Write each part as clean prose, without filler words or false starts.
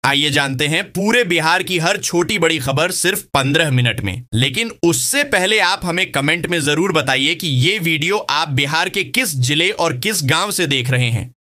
आइए जानते हैं पूरे बिहार की हर छोटी बड़ी खबर सिर्फ 15 मिनट में। लेकिन उससे पहले आप हमें कमेंट में जरूर बताइए कि ये वीडियो आप बिहार के किस जिले और किस गांव से देख रहे हैं।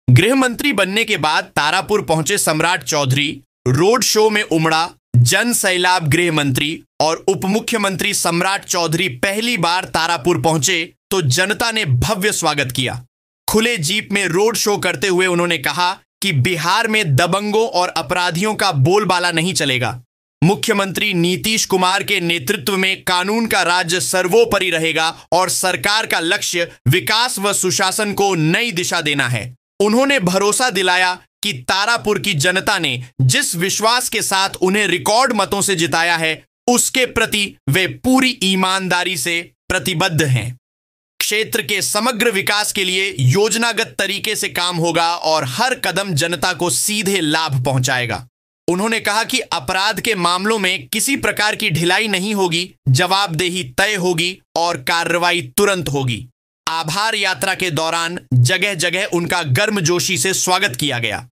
गृह मंत्री बनने के बाद तारापुर पहुंचे सम्राट चौधरी। रोड शो में उमड़ा जन सैलाब। गृह मंत्री और उप मुख्यमंत्री सम्राट चौधरी पहली बार तारापुर पहुंचे तो जनता ने भव्य स्वागत किया। खुले जीप में रोड शो करते हुए उन्होंने कहा कि बिहार में दबंगों और अपराधियों का बोलबाला नहीं चलेगा। मुख्यमंत्री नीतीश कुमार के नेतृत्व में कानून का राज्य सर्वोपरि रहेगा और सरकार का लक्ष्य विकास व सुशासन को नई दिशा देना है। उन्होंने भरोसा दिलाया कि तारापुर की जनता ने जिस विश्वास के साथ उन्हें रिकॉर्ड मतों से जिताया है, उसके प्रति वे पूरी ईमानदारी से प्रतिबद्ध हैं। क्षेत्र के समग्र विकास के लिए योजनागत तरीके से काम होगा और हर कदम जनता को सीधे लाभ पहुंचाएगा। उन्होंने कहा कि अपराध के मामलों में किसी प्रकार की ढिलाई नहीं होगी, जवाबदेही तय होगी और कार्रवाई तुरंत होगी। आभार यात्रा के दौरान जगह जगह उनका गर्मजोशी से स्वागत किया गया।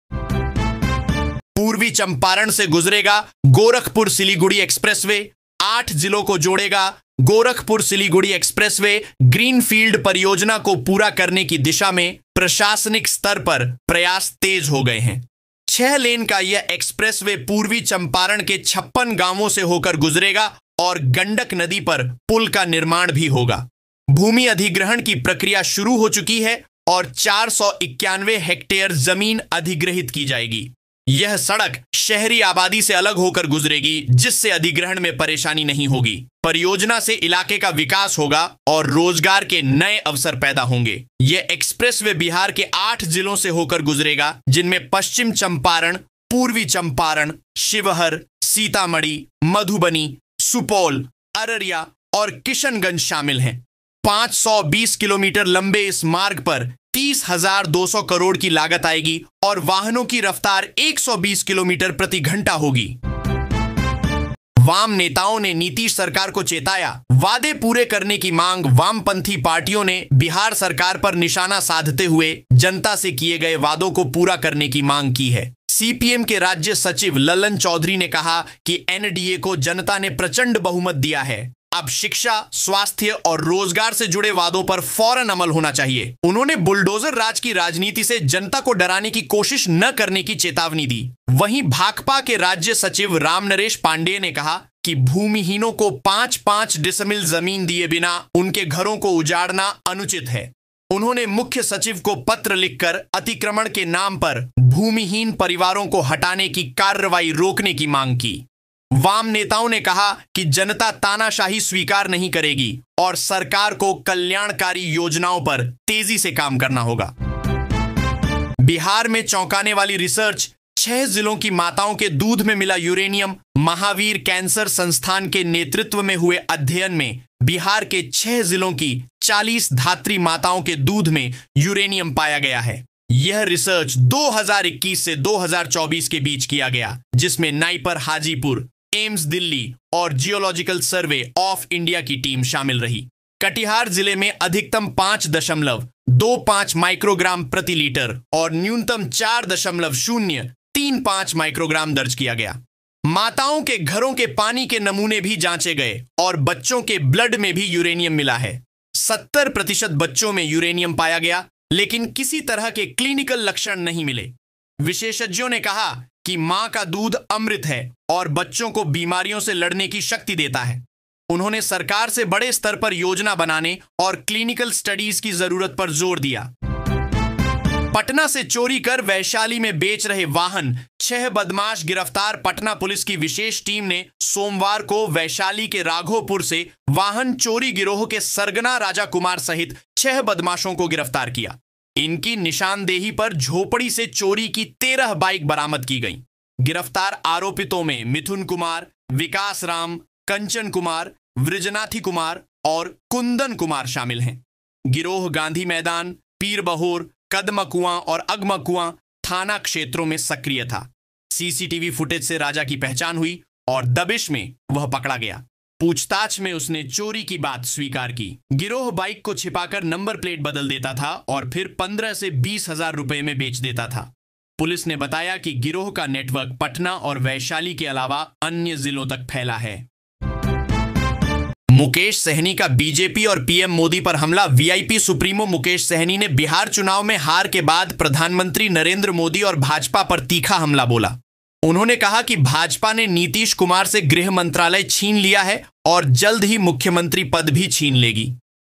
पूर्वी चंपारण से गुजरेगा गोरखपुर सिलीगुड़ी एक्सप्रेसवे। 8 जिलों को जोड़ेगा। गोरखपुर सिलीगुड़ी एक्सप्रेसवे ग्रीनफील्ड परियोजना को पूरा करने की दिशा में प्रशासनिक स्तर पर प्रयास तेज हो गए हैं। 6 लेन का यह एक्सप्रेसवे पूर्वी चंपारण के 56 गांवों से होकर गुजरेगा और गंडक नदी पर पुल का निर्माण भी होगा। भूमि अधिग्रहण की प्रक्रिया शुरू हो चुकी है और 491 हेक्टेयर जमीन अधिग्रहित की जाएगी। यह सड़क शहरी आबादी से अलग होकर गुजरेगी, जिससे अधिग्रहण में परेशानी नहीं होगी। परियोजना से इलाके का विकास होगा और रोजगार के नए अवसर पैदा होंगे। यह एक्सप्रेसवे बिहार के 8 जिलों से होकर गुजरेगा, जिनमें पश्चिम चंपारण, पूर्वी चंपारण, शिवहर, सीतामढ़ी, मधुबनी, सुपौल, अररिया और किशनगंज शामिल हैं। 520 किलोमीटर लंबे इस मार्ग पर 30,200 करोड़ की लागत आएगी और वाहनों की रफ्तार 120 किलोमीटर प्रति घंटा होगी। वाम नेताओं ने नीतीश सरकार को चेताया। वादे पूरे करने की मांग। वामपंथी पार्टियों ने बिहार सरकार पर निशाना साधते हुए जनता से किए गए वादों को पूरा करने की मांग की है। सीपीएम के राज्य सचिव ललन चौधरी ने कहा कि एनडीए को जनता ने प्रचंड बहुमत दिया है। अब शिक्षा, स्वास्थ्य और रोजगार से जुड़े वादों पर फौरन अमल होना चाहिए। उन्होंने बुलडोजर राज की राजनीति से जनता को डराने की कोशिश न करने की चेतावनी दी। वहीं भाकपा के राज्य सचिव रामनरेश पांडेय ने कहा कि भूमिहीनों को 5-5 डिसमिल जमीन दिए बिना उनके घरों को उजाड़ना अनुचित है। उन्होंने मुख्य सचिव को पत्र लिखकर अतिक्रमण के नाम पर भूमिहीन परिवारों को हटाने की कार्रवाई रोकने की मांग की। वाम नेताओं ने कहा कि जनता तानाशाही स्वीकार नहीं करेगी और सरकार को कल्याणकारी योजनाओं पर तेजी से काम करना होगा। बिहार में चौंकाने वाली रिसर्च। 6 जिलों की माताओं के दूध में मिला यूरेनियम। महावीर कैंसर संस्थान के नेतृत्व में हुए अध्ययन में बिहार के 6 जिलों की 40 धात्री माताओं के दूध में यूरेनियम पाया गया है। यह रिसर्च 2021 से 2024 के बीच किया गया, जिसमें नाइपर हाजीपुर, एम्स दिल्ली और जियोलॉजिकल सर्वे ऑफ इंडिया की टीम शामिल रही। कटिहार जिले में अधिकतम 5.25 माइक्रोग्राम प्रति लीटर और न्यूनतम 4.035 माइक्रोग्राम दर्ज किया गया। माताओं के घरों के पानी के नमूने भी जांचे गए और बच्चों के ब्लड में भी यूरेनियम मिला है। 70% बच्चों में यूरेनियम पाया गया, लेकिन किसी तरह के क्लिनिकल लक्षण नहीं मिले। विशेषज्ञों ने कहा कि मां का दूध अमृत है और बच्चों को बीमारियों से लड़ने की शक्ति देता है। उन्होंने सरकार से बड़े स्तर पर योजना बनाने और क्लिनिकल स्टडीज की जरूरत पर जोर दिया। पटना से चोरी कर वैशाली में बेच रहे वाहन। 6 बदमाश गिरफ्तार। पटना पुलिस की विशेष टीम ने सोमवार को वैशाली के राघोपुर से वाहन चोरी गिरोह के सरगना राजा कुमार सहित 6 बदमाशों को गिरफ्तार किया। इनकी निशानदेही पर झोपड़ी से चोरी की 13 बाइक बरामद की गई। गिरफ्तार आरोपितों में मिथुन कुमार, विकास राम, कंचन कुमार, वृजनाथी कुमार और कुंदन कुमार शामिल हैं। गिरोह गांधी मैदान, पीर बहोर, कदमकुआं और अगमकुआं थाना क्षेत्रों में सक्रिय था। सीसीटीवी फुटेज से राजा की पहचान हुई और दबिश में वह पकड़ा गया। पूछताछ में उसने चोरी की बात स्वीकार की। गिरोह बाइक को छिपाकर नंबर प्लेट बदल देता था और फिर 15 से 20 हजार रुपए में बेच देता था। पुलिस ने बताया कि गिरोह का नेटवर्क पटना और वैशाली के अलावा अन्य जिलों तक फैला है। मुकेश सहनी का बीजेपी और पीएम मोदी पर हमला। वीआईपी सुप्रीमो मुकेश सहनी ने बिहार चुनाव में हार के बाद प्रधानमंत्री नरेंद्र मोदी और भाजपा पर तीखा हमला बोला। उन्होंने कहा कि भाजपा ने नीतीश कुमार से गृह मंत्रालय छीन लिया है और जल्द ही मुख्यमंत्री पद भी छीन लेगी।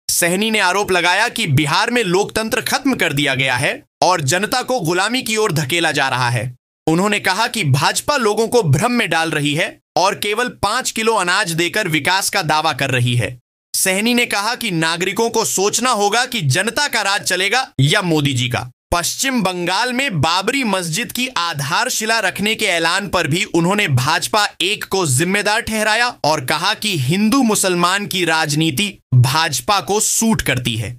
सहनी ने आरोप लगाया कि बिहार में लोकतंत्र खत्म कर दिया गया है और जनता को गुलामी की ओर धकेला जा रहा है। उन्होंने कहा कि भाजपा लोगों को भ्रम में डाल रही है और केवल 5 किलो अनाज देकर विकास का दावा कर रही है। सहनी ने कहा कि नागरिकों को सोचना होगा कि जनता का राज चलेगा या मोदी जी का। पश्चिम बंगाल में बाबरी मस्जिद की आधारशिला रखने के ऐलान पर भी उन्होंने भाजपा एक को जिम्मेदार ठहराया और कहा कि हिंदू मुसलमान की राजनीति भाजपा को सूट करती है।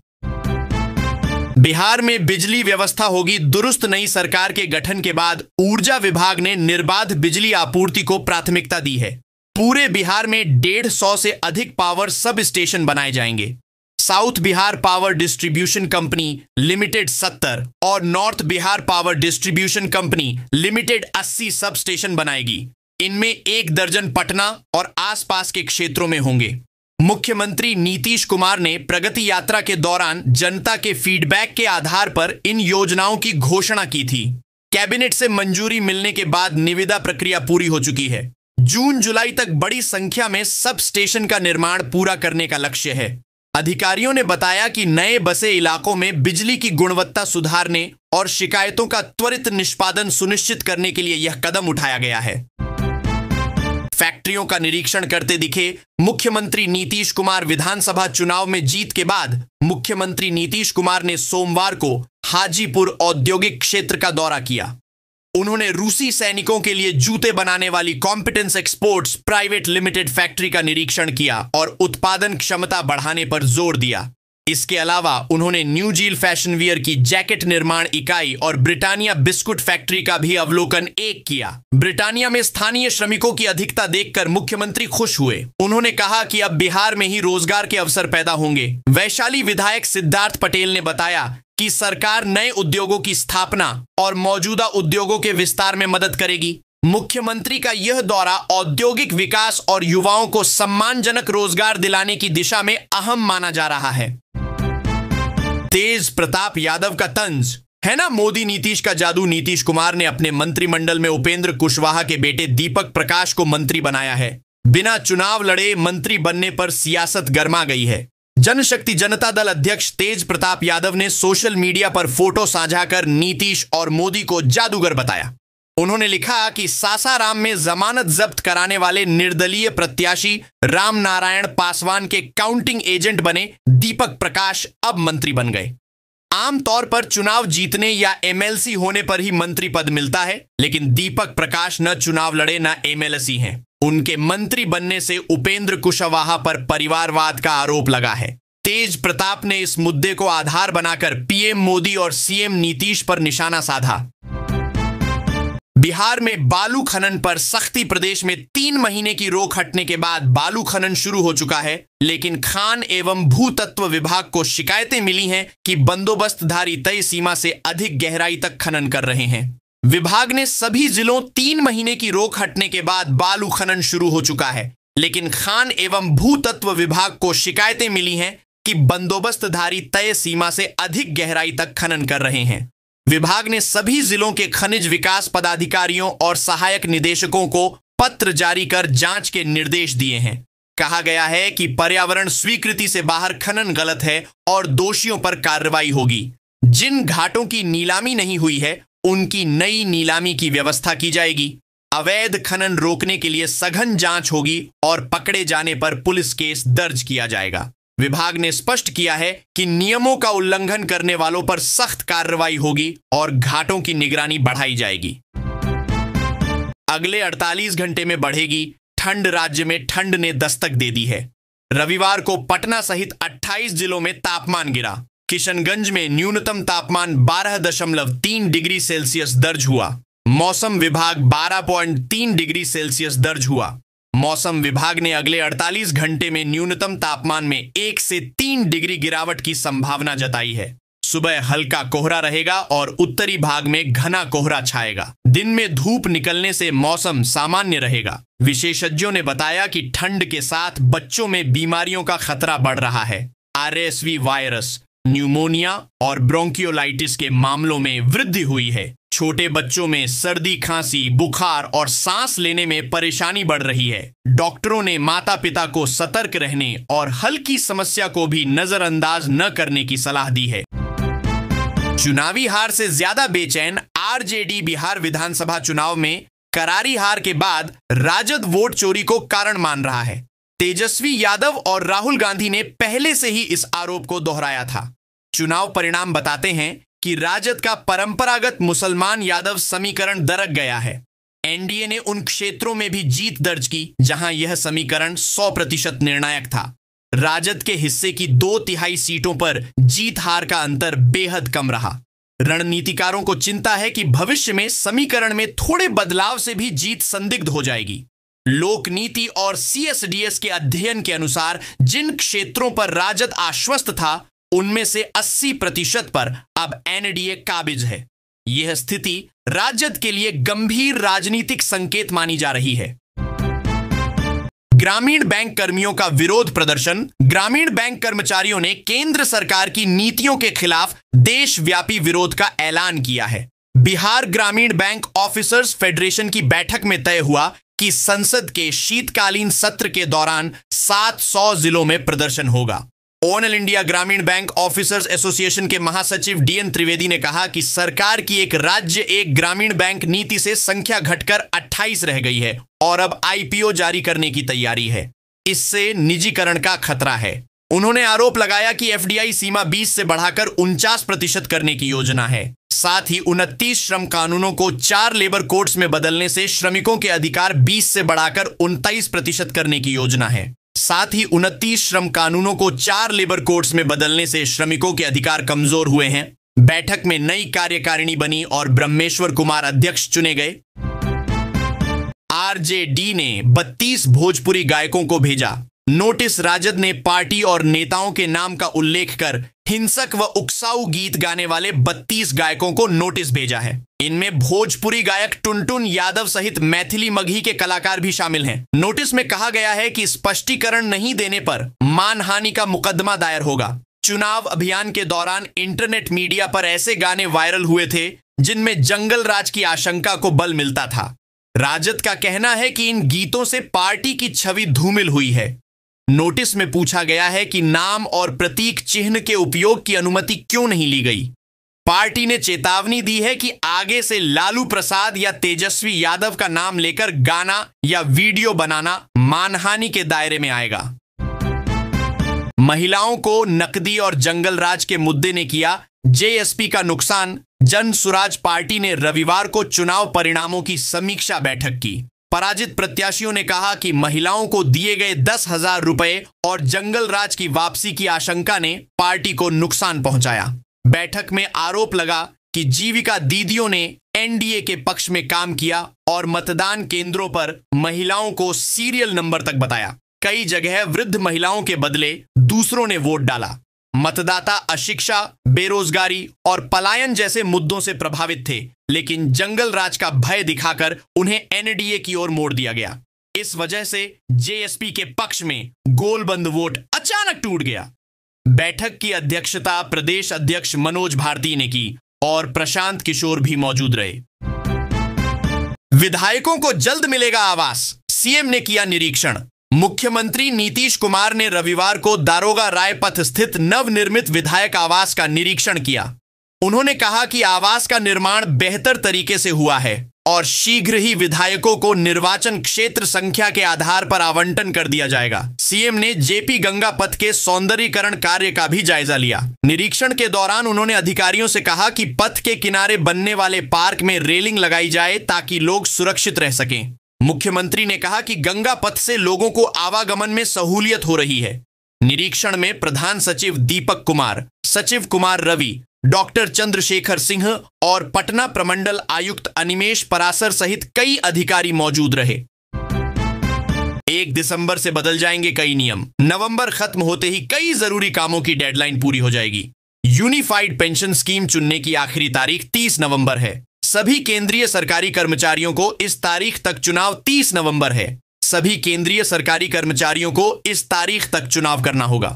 बिहार में बिजली व्यवस्था होगी दुरुस्त। नई सरकार के गठन के बाद ऊर्जा विभाग ने निर्बाध बिजली आपूर्ति को प्राथमिकता दी है। पूरे बिहार में 150 से अधिक पावर सब स्टेशन बनाए जाएंगे। South Bihar power distribution company limited 70 और north Bihar power distribution company limited 80 sub station बनाएगी। इनमें 1 दर्जन पटना और आसपास के क्षेत्रों में होंगे। मुख्यमंत्री नीतीश कुमार ने प्रगति यात्रा के दौरान जनता के फीडबैक के आधार पर इन योजनाओं की घोषणा की थी। कैबिनेट से मंजूरी मिलने के बाद निविदा प्रक्रिया पूरी हो चुकी है। जून जुलाई तक बड़ी संख्या में सब स्टेशन का निर्माण पूरा करने का लक्ष्य है। अधिकारियों ने बताया कि नए बसे इलाकों में बिजली की गुणवत्ता सुधारने और शिकायतों का त्वरित निष्पादन सुनिश्चित करने के लिए यह कदम उठाया गया है। फैक्ट्रियों का निरीक्षण करते दिखे मुख्यमंत्री नीतीश कुमार। विधानसभा चुनाव में जीत के बाद मुख्यमंत्री नीतीश कुमार ने सोमवार को हाजीपुर औद्योगिक क्षेत्र का दौरा किया। उन्होंने रूसी सैनिकों के लिए जूते बनाने वाली competence exports private limited factory का निरीक्षण किया और उत्पादन क्षमता बढ़ाने पर जोर दिया। इसके अलावा उन्होंने न्यू जील फैशन वियर की जैकेट निर्माण इकाई और ब्रिटानिया बिस्कुट फैक्ट्री का भी अवलोकन किया। ब्रिटानिया में स्थानीय श्रमिकों की अधिकता देखकर मुख्यमंत्री खुश हुए। उन्होंने कहा कि अब बिहार में ही रोजगार के अवसर पैदा होंगे। वैशाली विधायक सिद्धार्थ पटेल ने बताया कि सरकार नए उद्योगों की स्थापना और मौजूदा उद्योगों के विस्तार में मदद करेगी। मुख्यमंत्री का यह दौरा औद्योगिक विकास और युवाओं को सम्मानजनक रोजगार दिलाने की दिशा में अहम माना जा रहा है। तेज प्रताप यादव का तंज है ना मोदी नीतीश का जादू। नीतीश कुमार ने अपने मंत्रिमंडल में उपेंद्र कुशवाहा के बेटे दीपक प्रकाश को मंत्री बनाया है। बिना चुनाव लड़े मंत्री बनने पर सियासत गर्मा गई है। जनशक्ति जनता दल अध्यक्ष तेज प्रताप यादव ने सोशल मीडिया पर फोटो साझा कर नीतीश और मोदी को जादूगर बताया। उन्होंने लिखा कि सासाराम में जमानत जब्त कराने वाले निर्दलीय प्रत्याशी राम नारायण पासवान के काउंटिंग एजेंट बने दीपक प्रकाश अब मंत्री बन गए। आमतौर पर चुनाव जीतने या एमएलसी होने पर ही मंत्री पद मिलता है, लेकिन दीपक प्रकाश न चुनाव लड़े न एमएलसी हैं। उनके मंत्री बनने से उपेंद्र कुशवाहा पर परिवारवाद का आरोप लगा है। तेज प्रताप ने इस मुद्दे को आधार बनाकर पीएम मोदी और सीएम नीतीश पर निशाना साधा। बिहार में बालू खनन पर सख्ती। प्रदेश में 3 महीने की रोक हटने के बाद बालू खनन शुरू हो चुका है, लेकिन खान एवं भूतत्व विभाग को शिकायतें मिली हैं कि बंदोबस्तधारी तय सीमा से अधिक गहराई तक खनन कर रहे हैं। विभाग ने सभी जिलों 3 महीने की रोक हटने के बाद बालू खनन शुरू हो चुका है, लेकिन खान एवं भूतत्व विभाग को शिकायतें मिली हैं कि बंदोबस्तधारी तय सीमा से अधिक गहराई तक खनन कर रहे हैं। विभाग ने सभी जिलों के खनिज विकास पदाधिकारियों और सहायक निदेशकों को पत्र जारी कर जांच के निर्देश दिए हैं। कहा गया है कि पर्यावरण स्वीकृति से बाहर खनन गलत है और दोषियों पर कार्रवाई होगी। जिन घाटों की नीलामी नहीं हुई है उनकी नई नीलामी की व्यवस्था की जाएगी। अवैध खनन रोकने के लिए सघन जांच होगी और पकड़े जाने पर पुलिस केस दर्ज किया जाएगा। विभाग ने स्पष्ट किया है कि नियमों का उल्लंघन करने वालों पर सख्त कार्रवाई होगी और घाटों की निगरानी बढ़ाई जाएगी। अगले 48 घंटे में बढ़ेगी ठंड। राज्य में ठंड ने दस्तक दे दी है। रविवार को पटना सहित 28 जिलों में तापमान गिरा। किशनगंज में न्यूनतम तापमान 12.3 डिग्री सेल्सियस दर्ज हुआ। मौसम विभाग 12.3 डिग्री सेल्सियस दर्ज हुआ। मौसम विभाग ने अगले 48 घंटे में न्यूनतम तापमान में 1 से 3 डिग्री गिरावट की संभावना जताई है। सुबह हल्का कोहरा रहेगा और उत्तरी भाग में घना कोहरा छाएगा। दिन में धूप निकलने से मौसम सामान्य रहेगा। विशेषज्ञों ने बताया कि ठंड के साथ बच्चों में बीमारियों का खतरा बढ़ रहा है। RSV वायरस, न्यूमोनिया और ब्रोंकियोलाइटिस के मामलों में वृद्धि हुई है। छोटे बच्चों में सर्दी, खांसी, बुखार और सांस लेने में परेशानी बढ़ रही है। डॉक्टरों ने माता पिता को सतर्क रहने और हल्की समस्या को भी नजरअंदाज न करने की सलाह दी है। चुनावी हार से ज्यादा बेचैन RJD बिहार विधानसभा चुनाव में करारी हार के बाद राजद वोट चोरी को कारण मान रहा है। तेजस्वी यादव और राहुल गांधी ने पहले से ही इस आरोप को दोहराया था। चुनाव परिणाम बताते हैं कि राजद का परंपरागत मुसलमान यादव समीकरण दरक गया है। एनडीए ने उन क्षेत्रों में भी जीत दर्ज की जहां यह समीकरण 100% निर्णायक था। राजद के हिस्से की 2/3 सीटों पर जीत हार का अंतर बेहद कम रहा। रणनीतिकारों को चिंता है कि भविष्य में समीकरण में थोड़े बदलाव से भी जीत संदिग्ध हो जाएगी। लोकनीति और CSDS के अध्ययन के अनुसार जिन क्षेत्रों पर राजद आश्वस्त था, उनमें से 80% पर अब एनडीए काबिज है। यह स्थिति राजद के लिए गंभीर राजनीतिक संकेत मानी जा रही है। ग्रामीण बैंक कर्मियों का विरोध प्रदर्शन। ग्रामीण बैंक कर्मचारियों ने केंद्र सरकार की नीतियों के खिलाफ देशव्यापी विरोध का ऐलान किया है। बिहार ग्रामीण बैंक ऑफिसर्स फेडरेशन की बैठक में तय हुआ कि संसद के शीतकालीन सत्र के दौरान 700 जिलों में प्रदर्शन होगा। ऑल इंडिया ग्रामीण बैंक ऑफिसर्स एसोसिएशन के महासचिव DN त्रिवेदी ने कहा कि सरकार की एक राज्य एक ग्रामीण बैंक नीति से संख्या घटकर 28 रह गई है और अब IPO जारी करने की तैयारी है। इससे निजीकरण का खतरा है। उन्होंने आरोप लगाया कि FDI सीमा 20 से बढ़ाकर 49% करने की योजना है। साथ ही 29 श्रम कानूनों को 4 लेबर कोड्स में बदलने से श्रमिकों के अधिकार 20 से बढ़ाकर 29% करने की योजना है। साथ ही 29 श्रम कानूनों को 4 लेबर कोड्स में बदलने से श्रमिकों के अधिकार कमजोर हुए हैं। बैठक में नई कार्यकारिणी बनी और ब्रह्मेश्वर कुमार अध्यक्ष चुने गए। RJD ने 32 भोजपुरी गायकों को भेजा नोटिस। राजद ने पार्टी और नेताओं के नाम का उल्लेख कर हिंसक व उकसाऊ गीत गाने वाले 32 गायकों को नोटिस भेजा है। इनमें भोजपुरी गायक टुनटुन यादव सहित मैथिली मगही के कलाकार भी शामिल हैं। नोटिस में कहा गया है कि स्पष्टीकरण नहीं देने पर मानहानि का मुकदमा दायर होगा। चुनाव अभियान के दौरान इंटरनेट मीडिया पर ऐसे गाने वायरल हुए थे जिनमें जंगल राज की आशंका को बल मिलता था। राजद का कहना है कि इन गीतों से पार्टी की छवि धूमिल हुई है। नोटिस में पूछा गया है कि नाम और प्रतीक चिन्ह के उपयोग की अनुमति क्यों नहीं ली गई। पार्टी ने चेतावनी दी है कि आगे से लालू प्रसाद या तेजस्वी यादव का नाम लेकर गाना या वीडियो बनाना मानहानि के दायरे में आएगा। महिलाओं को नकदी और जंगल राज के मुद्दे ने किया JSP का नुकसान। जन सुराज पार्टी ने रविवार को चुनाव परिणामों की समीक्षा बैठक की। पराजित प्रत्याशियों ने कहा कि महिलाओं को दिए गए 10,000 रुपए और जंगल राज की वापसी की आशंका ने पार्टी को नुकसान पहुंचाया। बैठक में आरोप लगा कि जीविका दीदियों ने NDA के पक्ष में काम किया और मतदान केंद्रों पर महिलाओं को सीरियल नंबर तक बताया। कई जगह वृद्ध महिलाओं के बदले दूसरों ने वोट डाला। मतदाता अशिक्षा, बेरोजगारी और पलायन जैसे मुद्दों से प्रभावित थे, लेकिन जंगल राज का भय दिखाकर उन्हें NDA की ओर मोड़ दिया गया। इस वजह से JSP के पक्ष में गोलबंद वोट अचानक टूट गया। बैठक की अध्यक्षता प्रदेश अध्यक्ष मनोज भारती ने की और प्रशांत किशोर भी मौजूद रहे। विधायकों को जल्द मिलेगा आवास, CM ने किया निरीक्षण। मुख्यमंत्री नीतीश कुमार ने रविवार को दारोगा राय पथ स्थित नवनिर्मित विधायक आवास का निरीक्षण किया। उन्होंने कहा कि आवास का निर्माण बेहतर तरीके से हुआ है और शीघ्र ही विधायकों को निर्वाचन क्षेत्र संख्या के आधार पर आवंटन कर दिया जाएगा। CM ने JP गंगा पथ के सौंदर्यीकरण कार्य का भी जायजा लिया। निरीक्षण के दौरान उन्होंने अधिकारियों से कहा कि पथ के किनारे बनने वाले पार्क में रेलिंग लगाई जाए ताकि लोग सुरक्षित रह सकें। मुख्यमंत्री ने कहा कि गंगा पथ से लोगों को आवागमन में सहूलियत हो रही है। निरीक्षण में प्रधान सचिव दीपक कुमार, सचिव कुमार रवि, डॉक्टर चंद्रशेखर सिंह और पटना प्रमंडल आयुक्त अनिमेश परासर सहित कई अधिकारी मौजूद रहे। 1 दिसंबर से बदल जाएंगे कई नियम। नवंबर खत्म होते ही कई जरूरी कामों की डेडलाइन पूरी हो जाएगी। यूनिफाइड पेंशन स्कीम चुनने की आखिरी तारीख 30 नवंबर है। सभी केंद्रीय सरकारी कर्मचारियों को इस तारीख तक चुनाव 30 नवंबर है। सभी केंद्रीय सरकारी कर्मचारियों को इस तारीख तक चुनाव करना होगा।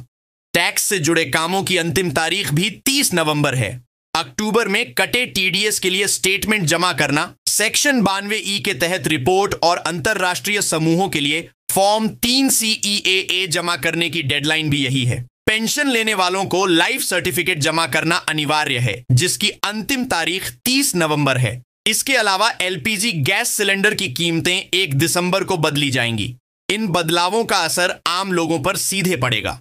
टैक्स से जुड़े कामों की अंतिम तारीख भी 30 नवंबर है। अक्टूबर में कटे टीडीएस के लिए स्टेटमेंट जमा करना, सेक्शन 92E के तहत रिपोर्ट और अंतरराष्ट्रीय समूहों के लिए फॉर्म 3 CEAA जमा करने की डेडलाइन भी यही है। पेंशन लेने वालों को लाइफ सर्टिफिकेट जमा करना अनिवार्य है, जिसकी अंतिम तारीख 30 नवंबर है। इसके अलावा LPG गैस सिलेंडर की कीमतें 1 दिसंबर को बदली जाएंगी। इन बदलावों का असर आम लोगों पर सीधे पड़ेगा।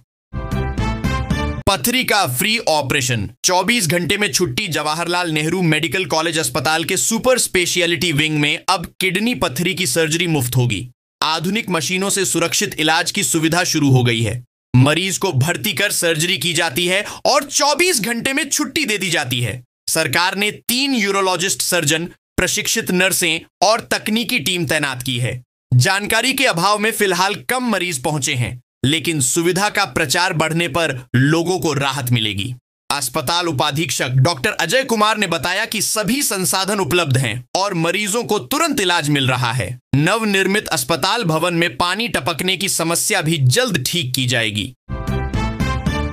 पथरी का फ्री ऑपरेशन, 24 घंटे में छुट्टी। जवाहरलाल नेहरू मेडिकल कॉलेज अस्पताल के सुपर स्पेशियलिटी विंग में अब किडनी पथरी की सर्जरी मुफ्त होगी। आधुनिक मशीनों से सुरक्षित इलाज की सुविधा शुरू हो गई है। मरीज को भर्ती कर सर्जरी की जाती है और 24 घंटे में छुट्टी दे दी जाती है। सरकार ने 3 यूरोलॉजिस्ट सर्जन, प्रशिक्षित नर्सें और तकनीकी टीम तैनात की है। जानकारी के अभाव में फिलहाल कम मरीज पहुंचे हैं, लेकिन सुविधा का प्रचार बढ़ने पर लोगों को राहत मिलेगी। अस्पताल उपाधीक्षक डॉक्टर अजय कुमार ने बताया कि सभी संसाधन उपलब्ध हैं और मरीजों को तुरंत इलाज मिल रहा है। नवनिर्मित अस्पताल भवन में पानी टपकने की समस्या भी जल्द ठीक की जाएगी।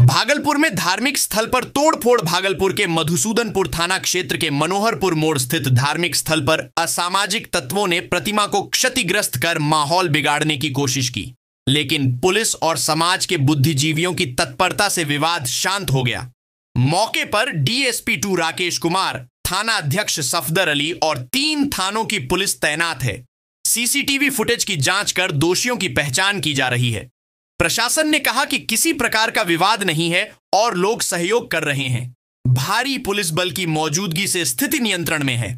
भागलपुर में धार्मिक स्थल पर तोड़फोड़। भागलपुर के मधुसूदनपुर थाना क्षेत्र के मनोहरपुर मोड़ स्थित धार्मिक स्थल पर असामाजिक तत्वों ने प्रतिमा को क्षतिग्रस्त कर माहौल बिगाड़ने की कोशिश की, लेकिन पुलिस और समाज के बुद्धिजीवियों की तत्परता से विवाद शांत हो गया। मौके पर DSP 2 राकेश कुमार, थाना अध्यक्ष सफदर अली और 3 थानों की पुलिस तैनात है। CCTV फुटेज की जांच कर दोषियों की पहचान की जा रही है। प्रशासन ने कहा कि किसी प्रकार का विवाद नहीं है और लोग सहयोग कर रहे हैं। भारी पुलिस बल की मौजूदगी से स्थिति नियंत्रण में है।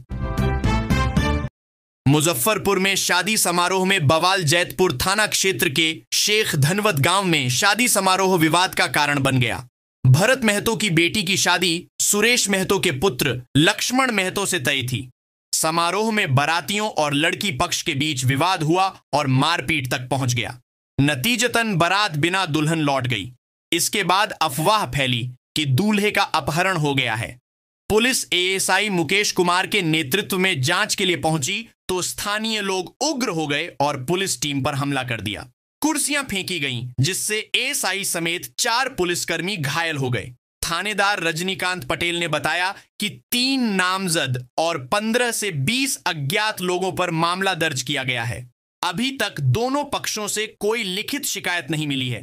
मुजफ्फरपुर में शादी समारोह में बवाल। जैतपुर थाना क्षेत्र के शेख धनवत गांव में शादी समारोह विवाद का कारण बन गया। भरत महतो की बेटी की शादी सुरेश महतो के पुत्र लक्ष्मण महतो से तय थी। समारोह में बारातियों और लड़की पक्ष के बीच विवाद हुआ और मारपीट तक पहुंच गया। नतीजतन बारात बिना दुल्हन लौट गई। इसके बाद अफवाह फैली कि दूल्हे का अपहरण हो गया है। पुलिस ASI मुकेश कुमार के नेतृत्व में जांच के लिए पहुंची तो स्थानीय लोग उग्र हो गए और पुलिस टीम पर हमला कर दिया। कुर्सियां फेंकी गईं, जिससे ASI समेत 4 पुलिसकर्मी घायल हो गए। थानेदार रजनीकांत पटेल ने बताया कि 3 नामजद और 15 से 20 अज्ञात लोगों पर मामला दर्ज किया गया है। अभी तक दोनों पक्षों से कोई लिखित शिकायत नहीं मिली है।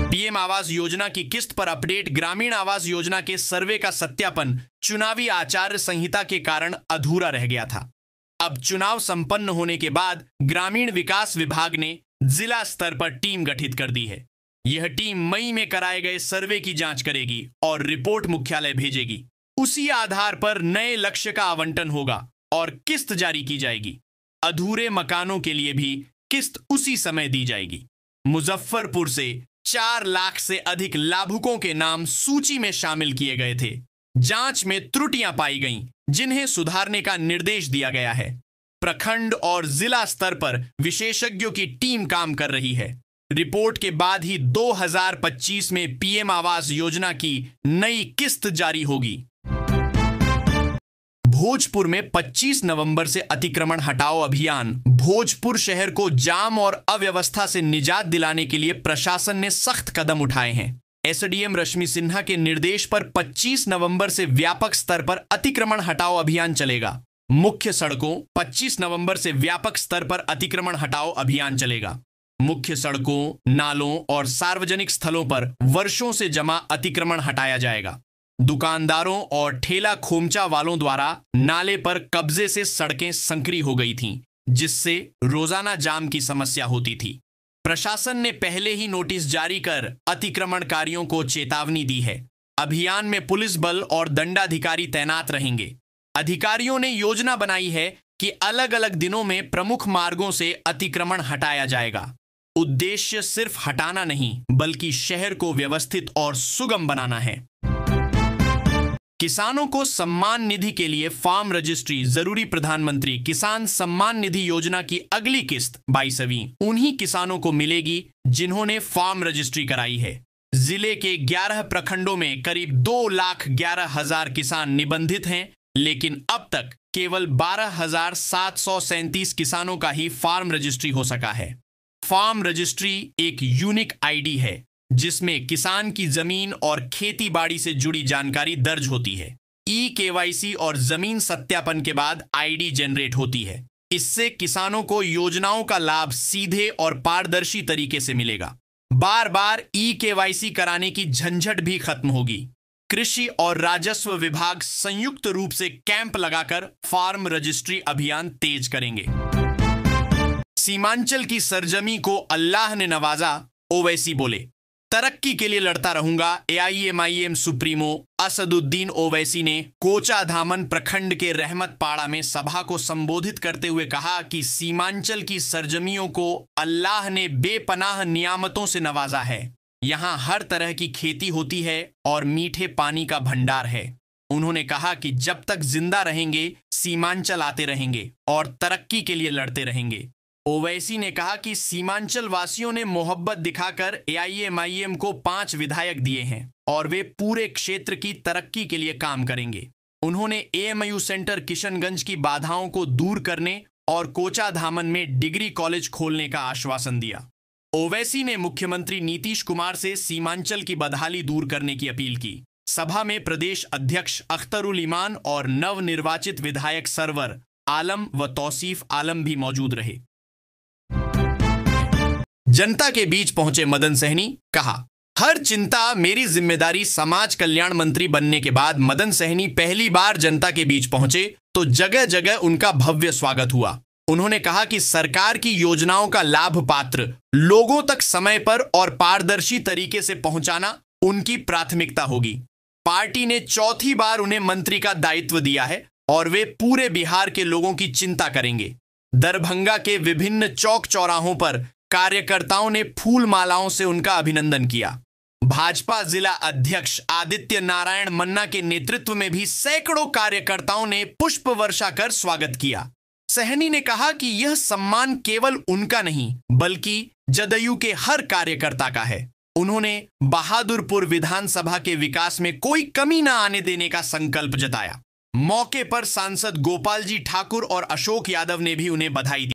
PM आवास योजना की किस्त पर अपडेट। ग्रामीण आवास योजना के सर्वे का सत्यापन चुनावी आचार संहिता के कारण अधूरा रह गया था। अब चुनाव संपन्न होने के बाद ग्रामीण विकास विभाग ने जिला स्तर पर टीम गठित कर दी है। यह टीम मई में कराए गए सर्वे की जांच करेगी और रिपोर्ट मुख्यालय भेजेगी। उसी आधार पर नए लक्ष्य का आवंटन होगा और किस्त जारी की जाएगी। अधूरे मकानों के लिए भी किस्त उसी समय दी जाएगी। मुजफ्फरपुर से 4 लाख से अधिक लाभुकों के नाम सूची में शामिल किए गए थे। जांच में त्रुटियां पाई गईं, जिन्हें सुधारने का निर्देश दिया गया है। प्रखंड और जिला स्तर पर विशेषज्ञों की टीम काम कर रही है। रिपोर्ट के बाद ही 2025 में PM आवास योजना की नई किस्त जारी होगी। भोजपुर में 25 नवंबर से अतिक्रमण हटाओ अभियान। भोजपुर शहर को जाम और अव्यवस्था से निजात दिलाने के लिए प्रशासन ने सख्त कदम उठाए हैं। SDM रश्मि सिन्हा के निर्देश पर 25 नवंबर से व्यापक स्तर पर अतिक्रमण हटाओ अभियान चलेगा। मुख्य सड़कों 25 नवंबर से व्यापक स्तर पर अतिक्रमण हटाओ अभियान चलेगा। मुख्य सड़कों, नालों और सार्वजनिक स्थलों पर वर्षों से जमा अतिक्रमण हटाया जाएगा। दुकानदारों और ठेला खोमचा वालों द्वारा नाले पर कब्जे से सड़कें संकरी हो गई थीं, जिससे रोजाना जाम की समस्या होती थी। प्रशासन ने पहले ही नोटिस जारी कर अतिक्रमणकारियों को चेतावनी दी है। अभियान में पुलिस बल और दंडाधिकारी तैनात रहेंगे। अधिकारियों ने योजना बनाई है कि अलग अलग दिनों में प्रमुख मार्गों से अतिक्रमण हटाया जाएगा। उद्देश्य सिर्फ हटाना नहीं, बल्कि शहर को व्यवस्थित और सुगम बनाना है। किसानों को सम्मान निधि के लिए फार्म रजिस्ट्री जरूरी। प्रधानमंत्री किसान सम्मान निधि योजना की अगली किस्त 22वीं उन्हीं किसानों को मिलेगी जिन्होंने फार्म रजिस्ट्री कराई है। जिले के 11 प्रखंडों में करीब 2,11,000 किसान निबंधित हैं, लेकिन अब तक केवल 12,737 किसानों का ही फार्म रजिस्ट्री हो सका है। फार्म रजिस्ट्री एक यूनिक आईडी है जिसमें किसान की जमीन और खेती बाड़ी से जुड़ी जानकारी दर्ज होती है। ई-केवाईसी और जमीन सत्यापन के बाद आईडी जनरेट होती है। इससे किसानों को योजनाओं का लाभ सीधे और पारदर्शी तरीके से मिलेगा। बार बार ई-केवाईसी कराने की झंझट भी खत्म होगी। कृषि और राजस्व विभाग संयुक्त रूप से कैंप लगाकर फार्म रजिस्ट्री अभियान तेज करेंगे। सीमांचल की सरजमी को अल्लाह ने नवाजा, ओवैसी बोले। तरक्की के लिए लड़ता रहूंगा। एआईएमआईएम सुप्रीमो असदुद्दीन ओवैसी ने कोचाधामन प्रखंड के रहमतपाड़ा में सभा को संबोधित करते हुए कहा कि सीमांचल की सरजमियों को अल्लाह ने बेपनाह नियामतों से नवाजा है। यहां हर तरह की खेती होती है और मीठे पानी का भंडार है। उन्होंने कहा कि जब तक जिंदा रहेंगे सीमांचल आते रहेंगे और तरक्की के लिए लड़ते रहेंगे। ओवैसी ने कहा कि सीमांचल वासियों ने मोहब्बत दिखाकर एआईएमआईएम को 5 विधायक दिए हैं और वे पूरे क्षेत्र की तरक्की के लिए काम करेंगे। उन्होंने एएमयू सेंटर किशनगंज की बाधाओं को दूर करने और कोचाधामन में डिग्री कॉलेज खोलने का आश्वासन दिया। ओवैसी ने मुख्यमंत्री नीतीश कुमार से सीमांचल की बदहाली दूर करने की अपील की। सभा में प्रदेश अध्यक्ष अख्तरुल ईमान और नवनिर्वाचित विधायक सरवर आलम व तौसीफ आलम भी मौजूद रहे। जनता के बीच पहुंचे मदन सहनी, कहा, हर चिंता मेरी जिम्मेदारी। समाज कल्याण मंत्री बनने के बाद मदन सहनी पहली बार जनता के बीच पहुंचे तो जगह जगह उनका भव्य स्वागत हुआ। उन्होंने कहा कि सरकार की योजनाओं का लाभ पात्र लोगों तक समय पर और पारदर्शी तरीके से पहुंचाना उनकी प्राथमिकता होगी। पार्टी ने चौथी बार उन्हें मंत्री का दायित्व दिया है और वे पूरे बिहार के लोगों की चिंता करेंगे। दरभंगा के विभिन्न चौक चौराहों पर कार्यकर्ताओं ने फूल मालाओं से उनका अभिनंदन किया। भाजपा जिला अध्यक्ष आदित्य नारायण मन्ना के नेतृत्व में भी सैकड़ों कार्यकर्ताओं ने पुष्प वर्षा कर स्वागत किया। सहनी ने कहा कि यह सम्मान केवल उनका नहीं बल्कि जदयू के हर कार्यकर्ता का है। उन्होंने बहादुरपुर विधानसभा के विकास में कोई कमी न आने देने का संकल्प जताया। मौके पर सांसद गोपाल जी ठाकुर और अशोक यादव ने भी उन्हें बधाई दी।